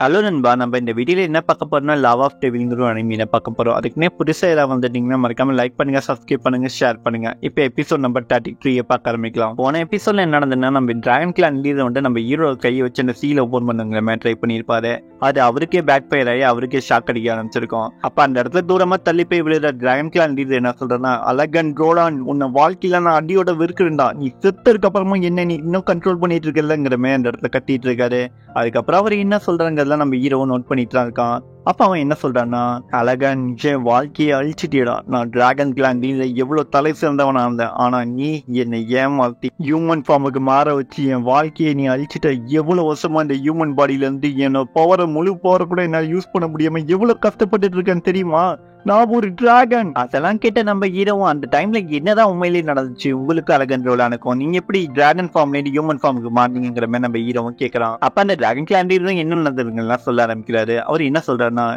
Hello நண்பா, நம்ம இந்த வீடியோல என்ன பார்க்க போறோம்னா லவ் ஆஃப் டெவில்ங்கிற ஒரு அனிமீனை பார்க்க போறோம். அதுக்குன்னே புதுசாக ஏதாவது வந்துட்டீங்கன்னா மறக்காம லைக் பண்ணுங்க, சப்ஸ்கிரைப் பண்ணுங்க, ஷேர் பண்ணுங்க. இப்போ எபிசோட் நம்பர் 33 பார்க்க ஆரம்பிக்கலாம். போன எபிசோட்ல என்ன நடந்ததுன்னா, நம்ம டிராகன் கிளான் லீடர் வந்து நம்ம ஹீரோ கையை வச்சு அந்த சீல ஓபன் பண்ணுங்கிற மாதிரி ட்ரை பண்ணியிருப்பாரு. அது அவருக்கே பேக் ஃபயர் ஆகி அவருக்கே ஷாக் அடிக்க ஆரம்பிச்சிருக்கும். அப்ப அந்த இடத்துல தூரமா தள்ளி போய் விழுற டிராகன் கிளான் லீடர் என்ன சொல்றேன்னா, அலகன் ரோலான், உன்னை வாழ்க்கையில நான் அடியோட வெறுக்கிறேன்டா, நீ செத்ததுக்கு அப்புறமா என்ன நீ இன்னும் கண்ட்ரோல் பண்ணிட்டு இருக்கலங்கிற மாதிரி அந்த இடத்துல கட்டிட்டு இருக்காரு. அதுக்கப்புறம் அவர் என்ன சொல்றாங்கிறதுலாம் நம்ம ஹீரோ நோட் பண்ணிட்டு தான் இருக்கான். அப்ப அவன் என்ன சொல்றான்னா, அழகன் வாழ்க்கையை அழிச்சிட்டியடா, நான் டிராகன் கிளான் லீடர் எவ்வளவு தலை சிறந்தவனா இருந்தேன், ஆனா நீ என்னை ஏமாத்தி ஹியூமன் ஃபார்முக்கு மாற வச்சு என் வாழ்க்கையை நீ அழிச்சிட்ட. எவ்வளவு வருஷமா இந்த ஹியூமன் பாடியில இருந்து என்னோட பவரை முழு பவரை கூட என்னால யூஸ் பண்ண முடியாம எவ்வளவு கஷ்டப்பட்டுட்டு இருக்கேன்னு தெரியுமா, நான் ஒரு டிராகன். அதெல்லாம் கேட்ட நம்ம ஹீரோவும் அந்த டைம்ல என்னதான் உண்மையிலேயே நடந்துச்சு உங்களுக்கு அழகன் ரோலா இருக்கும், நீங்க எப்படி டிராகன் ஃபார்ம்ல ஹியூமன் ஃபார்முக்கு மாறீங்கிற மாதிரி நம்ம ஹீரோவும் கேட்கறான். அப்ப அந்த டிராகன் கிளான் என்ன நடந்ததுங்கெல்லாம் சொல்ல ஆரம்பிக்கிறாரு. அவர் என்ன சொல்றாருன்னா,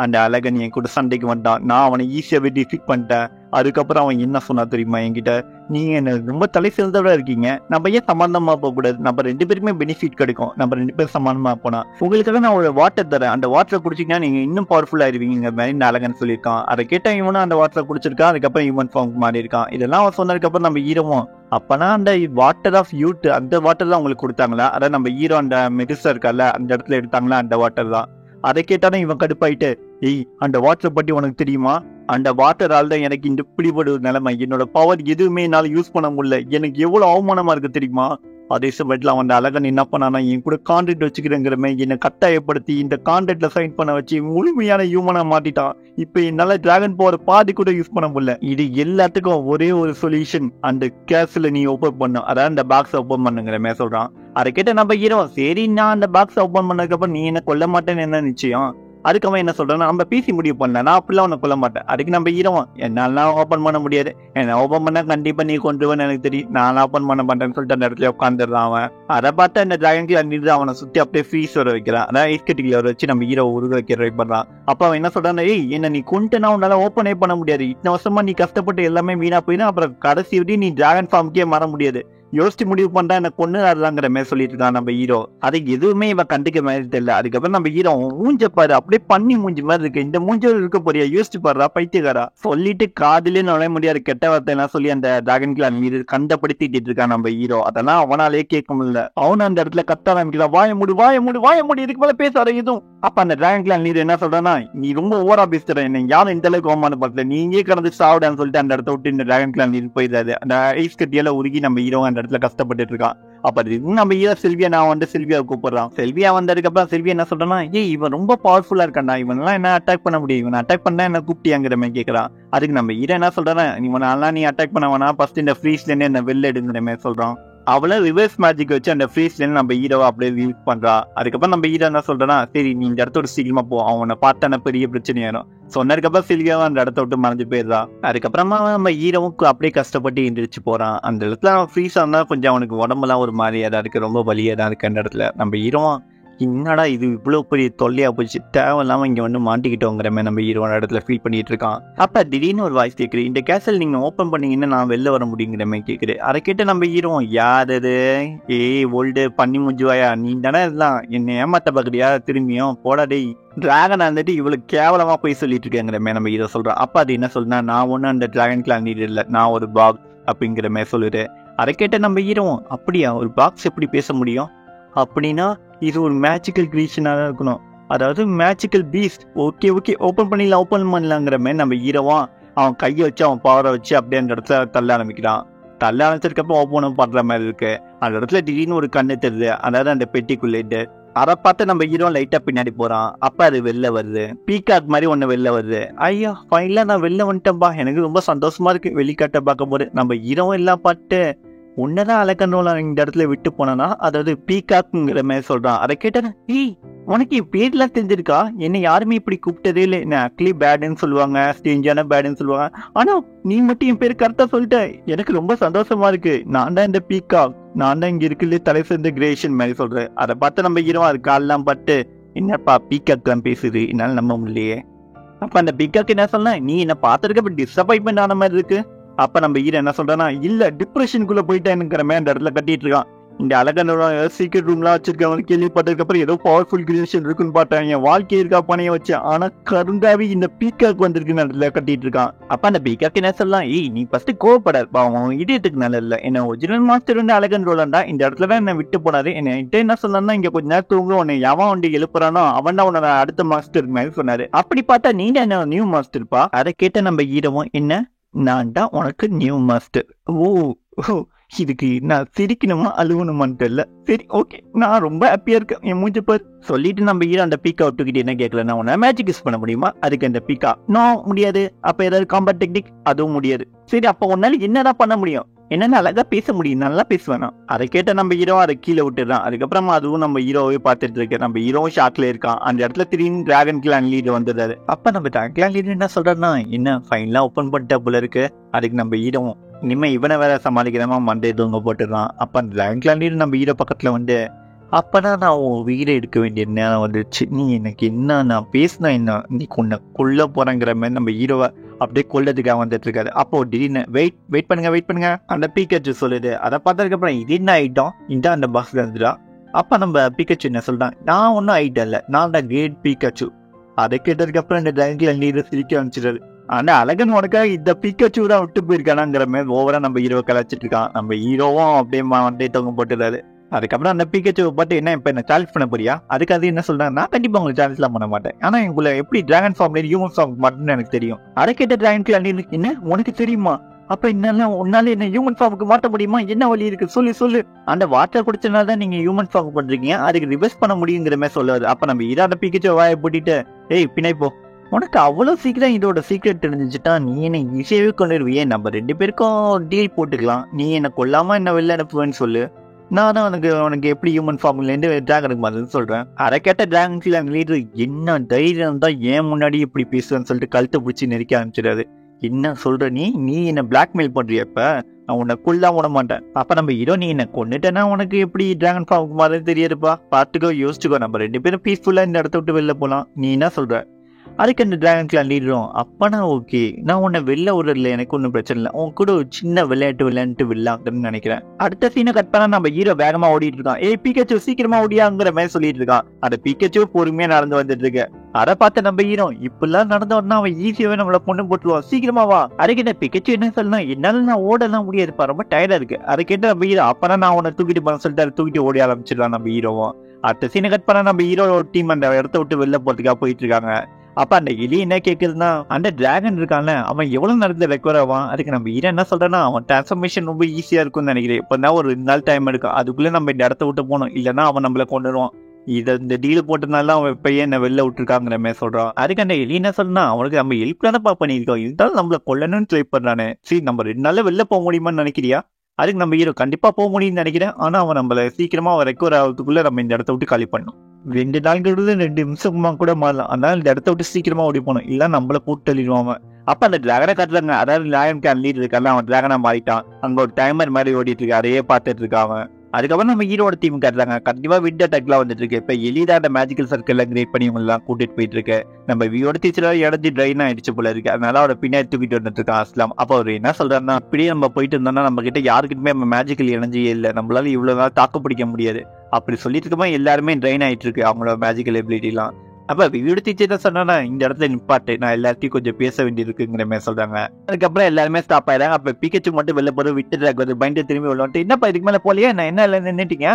அந்த அழகன் என் கூட சண்டைக்கு வந்தான், நான் அவனை ஈஸியாவே டிஃபீட் பண்ணிட்டேன். அதுக்கப்புறம் அவன் என்ன சொன்னா தெரியுமா என்கிட்ட, நீங்க என்ன ரொம்ப தலை சிறந்தவரா இருக்கீங்க, நம்ம ஏன் சமாதானமா போக கூடாது, நம்ம 2 பேருமே பெனிஃபிட் கிடைக்கும், நம்ம 2 பேரும் சமாதானமா போனா உங்களுக்காக நான் ஒரு வாட்டர் தரேன், அந்த வாட்டரை குடிச்சிங்கன்னா நீங்க இன்னும் பவர்ஃபுல் ஆயிருவீங்கிற மாதிரி இந்த அழகன் சொல்லியிருக்கான். அதை கேட்ட இவனும் அந்த வாட்டரை குடிச்சிருக்கான். அதுக்கப்புறம் ஹியூமன் ஃபார்ம் மாறி இருக்கான். இதெல்லாம் அவன் சொன்னதுக்கு அப்புறம் நம்ம ஹீரோவும், அப்பனா அந்த வாட்டர் ஆஃப் யூத் அந்த வாட்டர் தான் உங்களுக்கு கொடுத்தாங்களா, அதான் நம்ம ஹீரோ அந்த மெடிசா இருக்கால அந்த இடத்துல எடுத்தாங்களா அந்த வாட்டர் தான். அதை கேட்டாலும் இவன் கடுப்பாயிட்டு, ஏய் அந்த வாட்டரை பத்தி உனக்கு தெரியுமா, அந்த வாட்டரால் தான் எனக்கு இந்த இப்படிப்பட்ட ஒரு நிலைமை, என்னோட பவர் எதுவுமே என்னால யூஸ் பண்ண முடியல, எனக்கு எவ்வளவு அவமானமா இருக்கு தெரியுமா. அதே சமயத்தில் அவன் அழகன் என்ன பண்ணானா, என் கூட கான்ட்ராக்ட் வச்சுக்கிறேங்கிற மாதிரி என்னை கட்டாயப்படுத்தி இந்த கான்ட்ராக்ட்ல சைன் பண்ண வச்சு முழுமையான ஹியூமனா மாட்டிட்டான். இப்ப என்னால டிராகன் பவர் பாதி கூட யூஸ் பண்ண முடியல. இது எல்லாத்துக்கும் ஒரே ஒரு சொல்யூஷன், அந்த கேஸ்ல நீ ஓபன் பண்ணும், அதாவது அந்த பாக்ஸ் ஓபன் பண்ணுங்கிற மாதிரி சொல்றான். அதை கேட்ட நம்ம ஹீரோ, சரி நான் அந்த பாக்ஸ் ஓபன் பண்ணதுக்கு அப்புறம் நீ என்ன கொல்ல மாட்டேன்னு என்ன நிச்சயம். அதுக்கு அவன் என்ன சொல்றான், நம்ம பிசி முடிவு பண்ணல, நான் அப்படிலாம் உன்னை கொல்ல மாட்டேன். அதுக்கு நம்ம ஹீரோவும், என்னாலாம் ஓபன் பண்ண முடியாது, என்ன ஓபன் பண்ணா கண்டிப்பா நீ கொண்டுருவேன்னு எனக்கு தெரியும், நான் ஓபன் பண்ண மாட்டேன்னு சொல்லிட்டு அந்த இடத்துல உட்காந்துடுறான் அவன். அதை பார்த்து அந்த டிராகன் கிளான் அவனை சுத்தி அப்படியே ஃப்ரீஸ் வர வைக்கிறான், அதான் ஐஸ் கட்டிகளை வர வச்சு நம்ம ஹீரோ உருக வைக்க ட்ரை பண்றான். அப்ப அவன் என்ன சொல்றான், ஏய் என்ன நீ கொண்டுனா உன்னால ஓப்பனே பண்ண முடியாது, இத்தனை வருஷமா நீ கஷ்டப்பட்டு எல்லாமே வீணா போயிடும், அப்புறம் கடைசி விட நீ டிராகன் ஃபார்முக்கே மாற முடியாது, யோசிச்சு முடிவு பண்றா என்ன கொண்டு அதுதாங்கிற மாதிரி சொல்லிட்டு இருக்கான் நம்ம ஹீரோ. அது எதுவுமே இவன் கண்டுக்க மாதிரி தெரியல. அதுக்கப்புறம் நம்ம ஹீரோ, மூஞ்ச பாரு அப்படியே பண்ணி மூஞ்சி மாதிரி இருக்கு, இந்த மூஞ்சல் இருக்க போறியா, யோசிச்சு பாடுறா பைத்தியக்காரா சொல்லிட்டு காதிலே நுழைய முடியாது கெட்ட வார்த்தை எல்லாம் சொல்லி அந்த டிராகன் கிளான் மீது கண்டப்படுத்திட்டு இருக்கான் நம்ம ஹீரோ. அதெல்லாம் அவனாலே கேட்க முடியல. அவனு அந்த இடத்துல கத்த ஆரம்பிக்கிறான், வாய மூடு வாய மூடு வாய மூடு, இதுக்கு மேல பேச எதுவும். அப்ப அந்த டிராகன் கிளான் லீடர் என்ன சொல்றான்னா, நீ ரொம்ப ஓவரா பேசுற, என்ன யாரும் இந்த அளவுக்கு அவமானப்படுத்தல, நீங்கே கடந்து சாவிடான்னு சொல்லிட்டு அந்த இடத்த விட்டு இந்த டிராகன் கிளான் லீடர் போயிடாது. அந்த ஐஸ் கட்டியெல்லாம் உருகி நம்ம ஹீரோ அந்த இடத்துல கஷ்டப்பட்டு இருக்கான். அப்ப நம்ம ஹீரோ செல்வியா நான் வந்து செல்வியா கூப்பிடுறான். செல்வியா வந்ததுக்கு அப்புறம் செல்வியா என்ன சொல்றான்னா, ஏய் இவன் ரொம்ப பவர்ஃபுல்லா இருக்கான்டா, இவன் எல்லாம் என்ன அட்டாக் பண்ண முடியும், இவன் அட்டாக் பண்ணா என்ன கூப்பிட்டியாங்கிற மாதிரி கேட்கறான். அதுக்கு நம்ம ஹீரோ என்ன சொல்றானா, இவனாலாம் நீ அட்டாக் பண்ண வேணா, ஃபர்ஸ்ட் இந்த ஃப்ரீஸ்ல இருந்து என்ன வெளில எடுங்கிற மாதிரி சொல்றான். அவள ரிவர்ஸ் மேஜிக் வச்சு அந்த ஃப்ரீஸ்ல நம்ம ஹீரோவை அப்படியே யூஸ் பண்றா. அதுக்கப்புறம் நம்ம ஹீரோ என்ன சொல்றா, சரி நீ இந்த இடத்தோட சீக்கிரமா போ, அவனை பார்த்தான பெரிய பிரச்சனையாயிரும் சொன்னதுக்கப்புறம் சில்வியாவும் அந்த இடத்த விட்டு மறைஞ்சு போயிடுறா. அதுக்கப்புறமா நம்ம ஹீரோவுக்கு அப்படியே கஷ்டப்பட்டு எந்திரிச்சு போறான். அந்த இடத்துல அவன் ஃப்ரீஸ் ஆனா கொஞ்சம் அவனுக்கு உடம்புலாம் ஒரு மாதிரியா தான் இருக்கு, ரொம்ப வலியா தான் இருக்கு. அந்த இடத்துல நம்ம ஹீரோவும், என்னடா இது இவ்வளவு பெரிய தொல்லையா போச்சு, தேவையில்லாம இங்க வந்து மாட்டிக்கிட்டோங்கிற மாதிரி நம்ம ஹீரோட இடத்துல ஃபீல் பண்ணிட்டு இருக்கான். அப்ப திடீர்னு ஒரு வாய்ஸ் கேக்குது, இந்த கேசல் நீங்க ஓபன் பண்ணீங்கன்னா நான் வெளில வர முடியுங்கிற மாதிரி கேக்குது. அதை கேட்டு நம்ம ஹீரோ, யார் அது, ஏய் ஓல்டு பண்ணி முஞ்சுவாயா, நீ தானே எல்லாம் என்ன ஏமாத்த பாக்குறியா, திரும்பியும் போடாடே டிராகன் வந்துட்டு இவ்வளவு கேவலமா போய் சொல்லிட்டு இருக்கேங்கிற மாதிரி நம்ம ஹீரோ சொல்றான். அப்ப அது என்ன சொல்றா, நான் ஒண்ணு அந்த டிராகன் கிளான் லீடர் இல்ல, நான் ஒரு பாக்ஸ் அப்படிங்கிற மாதிரி சொல்லுது. அதை கேட்ட நம்ம ஹீரோ, அப்படியா ஒரு பாக்ஸ் எப்படி பேச முடியும், அப்படின்னா இது ஒரு மேஜிக்கல் கிரியேஷனா தான் இருக்கணும், அதாவது magical beast, okay okay open பண்ணலாங்கிற மாதிரி நம்ம ஹீரோவான் அவன் கையை வச்சு அவன் பவரை வச்சு அப்படியே அந்த இடத்துல தள்ள ஆரம்பிக்கிறான். தள்ள ஆரம்பிச்சதுக்கப்புறம் ஓப்பனும் பண்ற மாதிரி இருக்கு. அந்த இடத்துல திடீர்னு ஒரு கண்ணு தெரியுது, அதாவது அந்த பெட்டிக்குள்ளே. அதை பார்த்து நம்ம ஹீரோ லைட்டா பின்னாடி போறான். அப்ப அது வெளில வருது, பீகாக் மாதிரி ஒண்ணு வெளில வருது. ஐயோ ஃபைனலா நான் வெளில வந்துட்டேன்பா, எனக்கு ரொம்ப சந்தோஷமா இருக்கு வெளிக்காட்ட பார்க்க போது. நம்ம ஹீரோ எல்லாம் பார்த்து, உன்னதான் அலக்கண்டோல இந்த இடத்துல விட்டு போனா, அதாவது பீகாக்ங்கிற மாதிரி சொல்றான். அதை கேட்டேன், ஏய் உனக்கு என் பேர்லாம் தெரிஞ்சிருக்கா, என்ன யாருமே இப்படி கூப்பிட்டதே இல்லை, என்ன அக்லி பேடுன்னு சொல்லுவாங்க, ஸ்டேஞ்சான பேடுன்னு சொல்லுவாங்க, ஆனா நீ மட்டும் என் பேர் கரெக்டா சொல்லிட்ட, எனக்கு ரொம்ப சந்தோஷமா இருக்கு, நான் தான் இந்த பீகாக், நான் தான் இங்க இருக்குல்ல தலை சேர்ந்த கிரேஷன் மாதிரி சொல்றேன். அதை பார்த்து நம்ம ஹீரோ அது காலெல்லாம் பட்டு, என்னப்பா பீகாக் தான் பேசுது, என்னால நம்ப முடியலையே. அப்ப அந்த பீகாக் என்ன சொன்ன, நீ என்ன பார்த்துருக்க டிசப்பாயின்மெண்ட் ஆன மாதிரி இருக்கு. அப்ப நம்ம ஹீரோ என்ன சொல்றானா, இல்ல டிப்ரெஷனுக்குள்ள போயிட்டேன்னுங்கிற மாதிரி அந்த இடத்துல கட்டிட்டு இருக்கான். இந்த அழகான சீக்கிரம் ரூம்லாம் வச்சிருக்கவங்க கேள்விப்பட்டதுக்கு அப்புறம் ஏதோ பவர்ஃபுல் கிரியேஷன் இருக்குன்னு பார்த்தேன். என் வாழ்க்கை இருக்கா பணைய வச்சு. ஆனா கருங்காவி இந்த பீக்காக் வந்திருக்குன்னு அதுல கட்டிட்டு இருக்கான். அப்ப அந்த பீக்காக் என்ன சொல்லலாம், ஏய் நீ ஃபர்ஸ்ட் கோவப்படாதுப்பா, அவன் இடியத்துக்கு நல்ல இல்ல. என்ன ஒரிஜினல் மாஸ்டர் வந்து அழகன் ரோலண்டா இந்த இடத்துல தான் என்ன விட்டு போனாரு. என்ன சொல்லலாம், இங்க கொஞ்ச நேரம் தூங்க உன்னை எவன் வந்து எழுப்புறானோ அவன் தான் உன்னோட அடுத்த மாஸ்டர் மாதிரி சொன்னாரு. அப்படி பார்த்தா நீ தான் என்ன நியூ மாஸ்டர்ப்பா. அதை கேட்ட நம்ம ஹீரோவும், என்ன நான் தான் உனக்கு நியூ மாஸ்டர். ஓ இதுக்கு நான் சிரிக்கணுமா அழுவணுமான்னு தெரியல. சரி ஓகே, நான் ரொம்ப ஹாப்பியா இருக்கேன். என் மூஞ்சி பார் சொல்லிட்டு நம்ம ஹீரோ அந்த பீக்கா விட்டுக்கிட்டு என்ன கேட்கல, நான் உன்ன மேஜிக் யூஸ் பண்ண முடியுமா? அதுக்கு அந்த பீக்கா நோ முடியாது. அப்ப ஏதாவது காம்பேட் டெக்னிக், அதுவும் முடியாது. சரி அப்ப உன்னால என்னதான் பண்ண முடியும்? என்னன்னு அழகா பேச முடியும், நல்லா பேசுவேனா? அதை கேட்ட நம்ம ஹீரோ அதை கீழே விட்டுறான். அதுக்கப்புறமா அதுவும் நம்ம ஹீரோவே பார்த்துட்டு இருக்கு. நம்ம ஹீரோவும் ஷாக்ல இருக்கான். அந்த இடத்துல திடீர்னு டிராகன் கிளான் லீடர் வந்துடுறாரு. அப்ப நம்ம டிராகன் கிளான் லீடர் என்ன சொல்றாருன்னா, என்ன ஃபைனலா ஓப்பன் பண்ணிட்ட போல இருக்கு. அதுக்கு நம்ம ஹீரோ இனிமே இவனை வேற சமாளிக்கிறமா மண்டே தூங்க போட்டுறான். அப்ப அந்த டிராகன் கிளான் லீடர் நம்ம ஹீரோ பக்கத்துல வந்து, அப்பதான் நான் உன் உயிரை எடுக்க வேண்டிய நேரம் வந்துச்சு. நீ எனக்கு என்ன நான் பேசினா என்ன, நீ கொல்ல போறேங்கிற மாதிரி நம்ம ஹீரோவை அப்படியே கொல்லதுக்காக வந்துட்டு இருக்காரு. அப்போ திடீர்னு வெயிட் பண்ணுங்க அந்த பீக்கச்சு சொல்லுது. அதை பார்த்ததுக்கு அப்புறம் இது என்ன ஐட்டம், இதான் அந்த பாக்ஸ்ல இருந்துடா. அப்ப நம்ம பீக்கச்சு என்ன சொல்றான், நான் ஒன்னும் ஐட்டம் இல்ல, நான் தான் கிரேட் பீக்கச்சு. அதை கேட்டதுக்கு அப்புறம் இந்த டிராகன் லீடர் சிரிக்க ஆரம்பிச்சிடாரு. ஆனா அழகன் உனக்காக இந்த பீக்கச்சு தான் விட்டு போயிருக்கானாங்கிற மாதிரி ஓவரா நம்ம ஹீரோ கலாச்சிட்டு இருக்கான். நம்ம ஹீரோவும் அப்படியே மண்டே தொங்க போட்டுறாரு. அதுக்கப்புறம் அந்த பீக்கச்சு பார்த்து, என்ன இப்ப என்ன சேலஞ்ச் பண்ண போறியா? அதுக்கு அது என்ன சொல்றாங்க, நான் கண்டிப்பா உங்களுக்கு சேலஞ்ச் எல்லாம் பண்ண மாட்டேன். ஆனா உங்களை எப்படி டிராகன் ஃபார்ம்ல ஹியூமன் ஃபார்ம் மட்டும்னு எனக்கு தெரியும். அதை கேட்ட டிராகன் என்ன உனக்கு தெரியுமா? அப்ப என்ன உன்னால என்ன ஹியூமன் ஃபார்முக்கு மாற்ற முடியுமா? என்ன வழி இருக்கு சொல்லு. அந்த வாட்டர் குடிச்சனால தான் நீங்க ஹியூமன் ஃபார்ம் பண்றீங்க, அதுக்கு ரிவர்ஸ் பண்ண முடியுங்கிற மாதிரி சொல்லுவாரு. அப்ப நம்ம இராத பீக்கச்சு வாயை போட்டிட்டு, ஏய் பின்னாடி போ, உனக்கு அவ்வளவு சீக்கிரம் இதோட சீக்ரெட் தெரிஞ்சுட்டா நீ என்ன ஈஸியாவே கொண்டுருவியே. நம்ம 2 பேருக்கும் டீல் போட்டுக்கலாம். நீ என்ன கொல்லாம என்ன வெளில அனுப்புவேன்னு சொல்லு, நானும் உனக்கு எப்படி ஹியூமன் ஃபார்ம்ல இருந்து டிராகனுக்கு மாதிரி சொல்றேன். அதை கேட்ட டிராகன் லீடர், என்ன தைரியம் தான் ஏன் முன்னாடி இப்படி பேசுவேன்னு சொல்லிட்டு கழுத்தை பிடிச்சி நெருக்க ஆரம்பிச்சிடாரு. என்ன சொல்ற நீ என்ன பிளாக்மெயில் பண்றிய? இப்ப நான் உன்னை கொல்லாம விட மாட்டேன். அப்ப நம்ம ஹீரோ, நீ என்ன கொண்டுட்டேன்னா உனக்கு எப்படி டிராகன் ஃபார்முக்கு மாதிரி தெரியாதுப்பா, பார்த்துக்கோ யோசிச்சுக்கோ, நம்ம 2 பேரும் பீஸ்ஃபுல்லா இந்த இடத்த விட்டு வெளில போலாம், நீ என்ன சொல்ற? அதுக்கு அந்த டிராகன் கிளான் லீடரும், அப்பனா ஓகே, நான் உன்னை வெளில விடுறதுல எனக்கு ஒன்றும் பிரச்சனை இல்லை, உன் கூட ஒரு சின்ன விளையாட்டு விடலாங்கன்னு நினைக்கிறேன். அடுத்த சீனை கட் பண்ணா நம்ம ஹீரோ வேகமா ஓடிட்டு இருக்கான். ஏய் பீக்கச்சு சீக்கிரமா ஓடியாங்கிற மாதிரி சொல்லிட்டு இருக்கான். அந்த பீக்கச்சு பொறுமையா நடந்து வந்துட்டு இருக்கு. அதை பார்த்த நம்ம ஹீரோ, இப்பெல்லாம் நடந்து வரனா அவன் ஈஸியாவே நம்மள பொண்ணு போட்டுருவான், சீக்கிரமா வா. அதுக்கு இந்த பீக்கச்சு என்ன சொல்லலாம், என்னால நான் ஓடலாம் முடியாதுப்பா, ரொம்ப டயர்டா இருக்கு. அதை கேட்டு நம்ம ஹீரோ, அப்பதான் நான் உன்னை தூக்கிட்டு போன சொல்லிட்டு தூக்கிட்டு ஓடி ஆரம்பிச்சிடலாம் நம்ம ஹீரோவும். அடுத்த சீனை கட் பண்ணா நம்ம ஹீரோ ஒரு டீம் அந்த இடத்த விட்டு வெளில போறதுக்காக போயிட்டு இருக்காங்க. அப்ப அந்த எலி என்ன கேக்குதுன்னா, அந்த டிராகன் இருக்கான்ல அவன் எவ்வளவு நேரத்துல ரெக்கவர் ஆவான்? அதுக்கு நம்ம ஹீரோ என்ன சொல்றேன்னா, அவன் டிரான்ஸ்ஃபர்மேஷன் ரொம்ப ஈஸியா இருக்கும்னு நினைக்கிறேன், இப்பதான் ஒரு 2 நாள் டைம் எடுக்கும், அதுக்குள்ள நம்ம இந்த இடத்த விட்டு போனோம், இல்லன்னா அவன் நம்மள கொண்டுருவான். இந்த டீல் போட்டதுனால அவன் இப்பயே என்ன வெளில விட்டுருக்காங்கிற மாதிரி சொல்றான். அதுக்கு அந்த எலி என்ன சொல்றா, அவனுக்கு நம்ம ஹெல்ப் தானே பண்ணிருக்கோம், இருந்தாலும் நம்மள கொல்லணும்னு ட்ரை பண்றானே, சரி நம்ம 2 நாள்ல வெளில போக முடியுமான்னு நினைக்கிறியா? அதுக்கு நம்ம ஹீரோ, கண்டிப்பா போக முடியும்னு நினைக்கிறேன், ஆனா அவன் நம்மள சீக்கிரமா ரெக்கவர் ஆகிறதுக்குள்ள நம்ம இந்த இடத்த விட்டு காலி பண்ணணும். 2 நாள்ங்கிறது 2 நிமிஷமா கூட மாறலாம், அதனால இந்த இடத்த விட்டு சீக்கிரமா ஓடி போகணும், இல்ல நம்மள போட்டு தள்ளிடுவான். அப்ப அந்த டிராகனை காட்டுறாங்க, அதாவது டிராகன் கேன் லீடர் இருக்காங்க, அவன் டிராகனா மாறிட்டான். அங்க ஒரு டைமர் மாதிரி ஓடிட்டு இருக்கு, அதையே பார்த்துட்டு இருக்கான் அவன். அதுக்கப்புறம் நம்ம ஹீரோட டீம் காட்டுறாங்க, கண்டிப்பா விண்ட் அட்டாக்லாம் வந்துட்டு இருக்கு. இப்ப எலிதா அந்த மேஜிக்கல் சர்க்கிள் கிரியேட் பண்ணி எல்லாம் கூட்டிட்டு போயிட்டு இருக்கு. நம்ம வியோட டீச்சரா இடஞ்சி ட்ரைன் ஆயிடுச்சு போல இருக்கு, அதனால அவரை பின்னாடி தூக்கிட்டு வந்துட்டு இருக்கான் அஸ்லாம். அப்ப அவர் என்ன சொல்றாருன்னா, அப்படியே நம்ம போயிட்டு இருந்தோம்னா நம்ம கிட்ட யாருக்கிட்டுமே நம்ம மேஜிக்கல் எனர்ஜியே இல்லை, நம்மளால இவ்வளவு நாள் தாக்கு பிடிக்க முடியாது. அப்படி சொல்லிட்டு இருக்கமா எல்லாருமே ட்ரைன் ஆயிட்டு இருக்கு அவங்களோட மேஜிக்கல் எபிலிட்டி எல்லாம். அப்ப விவியோட டீச்சர் தான் சொன்னா, இந்த இடத்துல நிப்பாட்டு, நான் எல்லாத்தையும் கொஞ்சம் பேச வேண்டியிருக்குங்கிற மாதிரி சொல்றாங்க. அதுக்கப்புறம் எல்லாருமே ஸ்டாப் ஆயிடாங்க. அப்ப பிகச்சு மட்டும் வெளில போற விட்டு பயந்து திரும்பி விளையாட்டு, என்னப்பா இதுக்கு மேல போலியா என்ன இல்லை நின்னுட்டீங்க?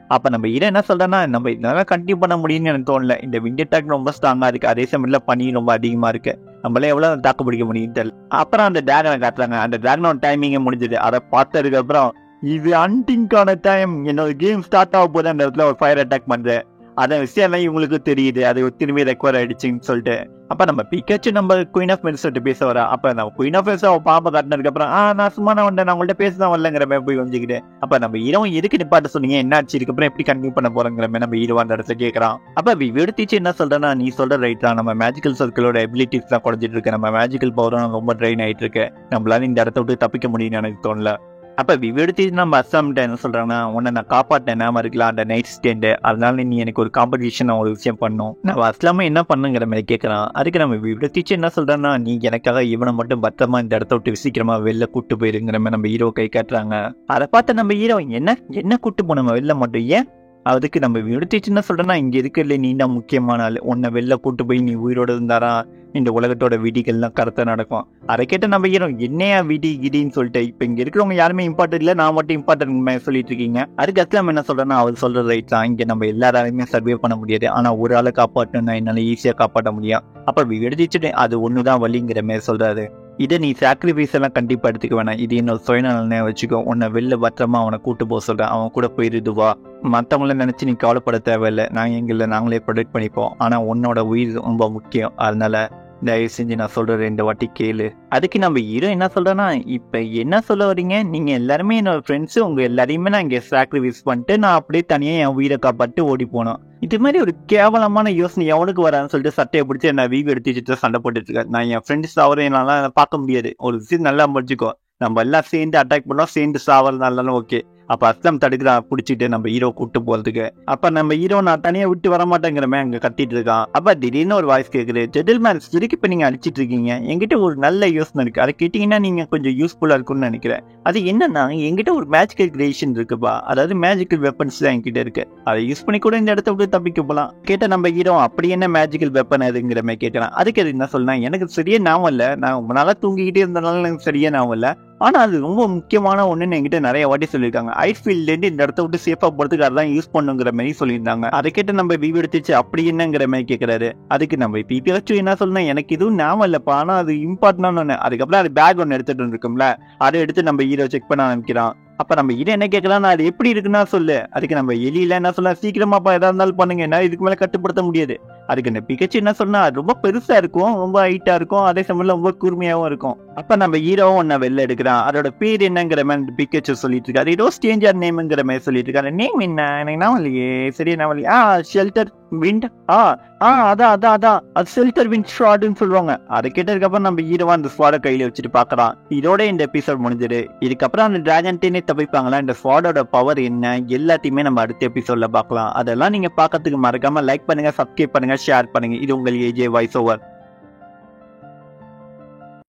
அப்ப நம்ம ஹீரோ என்ன சொல்றேன்னா, நம்ம இதனால கண்டினியூ பண்ண முடியும்னு எனக்கு தோணல, இந்த விண்ட் அட்டாக் ரொம்ப ஸ்ட்ராங்கா இருக்கு, அதே சமயத்துல பனி ரொம்ப அதிகமா இருக்கு, நம்மளே எவ்வளவு தாக்கு பிடிக்க முடியும் தெரியல. அப்புறம் அந்த டிராகனை காட்டுறாங்க, அந்த டிராகனோட டைமிங்க முடிஞ்சது. அதை பார்த்ததுக்கு அப்புறம், இது ஹண்டிங்கான டைம், என்னோட கேம் ஸ்டார்ட் ஆக போது அந்த இடத்துல ஒரு ஃபயர் அட்டாக் பண்றேன், அத விஷயம் எல்லாம் இவங்களுக்கு தெரியுது, அது திரும்பி ரெக்கவர் ஆயிடுச்சுன்னு சொல்லிட்டு. அப்ப நம்ம பிகச்சு நம்ம குயின் ஆஃப் மெரிசல்ட்டு பேச வரா. அப்ப நம்ம குயின் ஆஃப் மெரிசல் பாம்பை காட்டினதுக்கு அப்புறம், நான் சும்மா நான் உங்கள்கிட்ட பேசதான் வரலங்கிற மாதிரி போய் வந்துக்கிட்டு, அப்ப நம்ம ஹீரோவும் எதுக்கு நிப்பாட்ட சொன்னீங்க, என்ன ஆச்சு, இதுக்கப்புறம் எப்படி கண்டினியூ பண்ண போறங்கிற மாதிரி நம்ம ஹீரோ அந்த இடத்துல கேட்கறான். அப்ப விவியோட டீச்சர் என்ன சொல்றேன்னா, நீ சொல்ற ரைட் தான், நம்ம மேஜிக்கல் சர்க்கிளோட எபிலிட்டிஸ் தான் குறைஞ்சிட்டு இருக்கு, நம்ம மேஜிக்கல் பவரும் ரொம்ப ட்ரெயின் ஆயிட்டு இருக்கு, நம்மளால இந்த இடத்த விட்டு தப்பிக்க முடியும்னு எனக்கு தோணல. அப்ப விவெடுத்து நம்ம அஸ்ஸாம்கிட்ட என்ன சொல்றாங்கன்னா, உன்னை நான் காப்பாற்றினேன் ஞாபகம் இருக்கலாம் அந்த நைட் ஸ்டேண்டு, அதனால நீ எனக்கு ஒரு காம்படிஷன் ஒரு விஷயம் பண்ணும். நம்ம அஸ்லாம என்ன பண்ணுங்கிற மாதிரி கேட்கறான். அதுக்கு நம்ம விவெடுத்து என்ன சொல்றான்னா, நீ எனக்காக இவனை மட்டும் பத்திரமா இந்த இடத்த விட்டு சீக்கிரமா வெளில கூட்டு போயிருங்கிற மாதிரி நம்ம ஹீரோ கை காட்டுறாங்க. அதை பார்த்து நம்ம ஹீரோ என்ன கூட்டு போனோம் வெளில மட்டும் ஏன்? அதுக்கு நம்ம விடுத்து என்ன சொல்றேன்னா, இங்க இருக்கிறதுல நீ தான் முக்கியமான ஆள், உன்னை வெளில கூட்டு போய் நீ உயிரோட இருந்தாரா இந்த உலகத்தோட விதிகள்லாம் கரெக்டா நடக்கும். அதை கேட்ட நம்ம ஹீரோ என்னையா விதி கிடின்னு சொல்லிட்டு, இப்ப இங்க இருக்கிறவங்க யாருமே இம்பார்ட்டன்ட் இல்ல, நான் மட்டும் இம்பார்ட்டன்ட் சொல்லிட்டு இருக்கீங்க. அதுக்கு அஸ்லாம் என்ன சொல்றேன்னா, அவர் சொல்ற ரைட் தான், இங்க நம்ம எல்லாராலையுமே சர்வே பண்ண முடியாது, ஆனா ஒரு ஆளை காப்பாற்றணும்னா என்னால ஈஸியா காப்பாற்ற முடியும். அப்ப எடுத்துட்டு அது ஒண்ணுதான் வழிங்கிற மாதிரி சொல்றாரு. இதை நீ சாக்ரிஃபைஸ் எல்லாம் கண்டிப்பா எடுத்துக்க வேணாம், இது என்னோட சுயநலனே வச்சுக்கோ, உன்னை வெளில பத்திரமா அவனை கூட்டு போக சொல்றேன், அவன் கூட போயிருதுவா, மற்றவங்கள நினைச்சு நீ கவலைப்பட தேவையில்லை, நாங்களே ப்ரொடெக்ட் பண்ணிப்போம், ஆனா உன்னோட உயிர் ரொம்ப முக்கியம், அதனால தயவு செஞ்சு நான் சொல்றேன் இந்த வாட்டி கேளு. அதுக்கு நம்ம ஹீரோ என்ன சொல்றேன்னா, இப்ப என்ன சொல்ல வரீங்க, நீங்க எல்லாருமே என்னோட ஃப்ரெண்ட்ஸ், உங்க எல்லாரையுமே நான் இங்க சாக்ரிஃபைஸ் பண்ணிட்டு நான் அப்படியே தனியா என் உயிரை காப்பாட்டு ஓடி போனோம். இது மாதிரி ஒரு கேவலமான யோசனை எவனுக்கு வரான்னு சொல்லிட்டு சட்டையை பிடிச்சி என்ன வீவு எடுத்து சண்டை போட்டுட்டு இருக்காரு. நான் என் ஃப்ரெண்ட்ஸ் சாவர என்னால பார்க்க முடியாது, ஒரு விஷயம் நல்லா முடிச்சுக்கோ, நம்ம எல்லாம் சேர்ந்து அட்டாக் பண்ணோம், சேர்ந்து சாவறதுனாலும் ஓகே. அப்ப அஸ்லாம் தடுக்கிறான் பிடிச்சிட்டு நம்ம ஹீரோ கூட்டு போறதுக்கு. அப்ப நம்ம ஹீரோ நான் தனியா விட்டு வர மாட்டேங்கிறமே அங்க கத்திட்டு இருக்கான். அப்ப திடீர்னு ஒரு வாய்ஸ் கேக்குது, ஜென்டில்மேன் இதுக்கு இப்ப நீங்க அடிச்சிட்டு இருக்கீங்க, என்கிட்ட ஒரு நல்ல யோசனை இருக்கு, அதை கேட்டீங்கன்னா நீங்க கொஞ்சம் யூஸ்ஃபுல்லா இருக்கும்னு நினைக்கிறேன். அது என்னன்னா, என்கிட்ட ஒரு மேஜிக்கல் கிரியேஷன் இருக்குப்பா, அதாவது மேஜிக்கல் வெப்பன்ஸ் தான் என்கிட்ட இருக்கு, அதை யூஸ் பண்ணி கூட இந்த இடத்த விட்டு தப்பிக்க போலாம். கேட்ட நம்ம ஹீரோ அப்படி என்ன மேஜிக்கல் வெப்பன் அதுங்கிற மாதிரி கேட்கலாம். அதுக்கு அது என்ன சொல்லலாம், எனக்கு சரியா ஞாபகம் இல்ல, நான் நல்லா தூங்கிக்கிட்டே இருந்தனால எனக்கு சரியா ஞாபகம் இல்ல, ஆனா அது ரொம்ப முக்கியமான ஒண்ணுன்னு என்கிட்ட நிறைய வாட்டி சொல்லியிருக்காங்க, ஐஸ்ஃபீல்ட்ல இருந்து இந்த இடத்த விட்டு சேஃபா போறதுக்கு அதான் யூஸ் பண்ணுங்கிற மாதிரி சொல்லியிருந்தாங்க. அதை கேட்டு நம்ம வீவு எடுத்துச்சு அப்படி என்னங்கிற மாதிரி கேட்கறாரு. அதுக்கு நம்ம இப்ப என்ன சொல்லணும், எனக்கு இதுவும் ஞாபகம் இல்லப்பா, ஆனா அது இம்பார்ட்டன்டான ஒண்ணு. அதுக்கப்புறம் அது பேக் ஒன்னு எடுத்துட்டு இருக்கும்ல, அதை எடுத்து நம்ம ஹீரோ செக் பண்ண ஆரம்பிக்கிறான். அப்ப நம்ம இது என்ன கேட்கலாம், அது எப்படி இருக்குன்னா சொல்லு. அதுக்கு நம்ம எலியில என்ன சொல்ல, சீக்கிரமாப்பா எதா இருந்தாலும் பண்ணுங்க, என்ன இதுக்கு மேல கட்டுப்படுத்த முடியாது. அதுக்கு இந்த பிகச்சு என்ன சொன்னா, ரொம்ப பெருசா இருக்கும், ரொம்ப ஹைட்டா இருக்கும், அதே சமயம் ரொம்ப கூர்மையாவும் இருக்கும். அப்ப நம்ம ஹீரோவும் ஒன்ன வெளில எடுக்கிறான். அதோட பேர் என்னங்கிற மாதிரி பிகச்சு சொல்லிட்டு இருக்காரு. ஏதோ ஸ்டேஞ்சர் நேம்ங்கிற மாதிரி சொல்லிட்டு இருக்காரு. நேம் என்ன எனக்கு நான் இல்லையே, சரியா நான் இல்லையா, ஷெல்டர் விண்ட், அதான் அது ஷெல்டர் விண்ட் ஸ்வாட்னு சொல்லுவாங்க. அதை கேட்டதுக்கு அப்புறம் நம்ம ஹீரோவா அந்த ஸ்வாட கையில வச்சுட்டு பாக்குறான். இதோட இந்த எபிசோட் முடிஞ்சிரு. இதுக்கப்புறம் அந்த டிராகன்டே தவிப்பாங்களா, இந்த ஸ்வாடோட பவர் என்ன எல்லாத்தையுமே நம்ம அடுத்த எபிசோட்ல பார்க்கலாம். அதெல்லாம் நீங்க பார்க்கறதுக்கு மறக்காம லைக் பண்ணுங்க, சப்ஸ்கிரைப் பண்ணுங்க, ஷேர் பண்ணுங்க. இது உங்கள் ஏஜே வாய்ஸ் ஓவர்.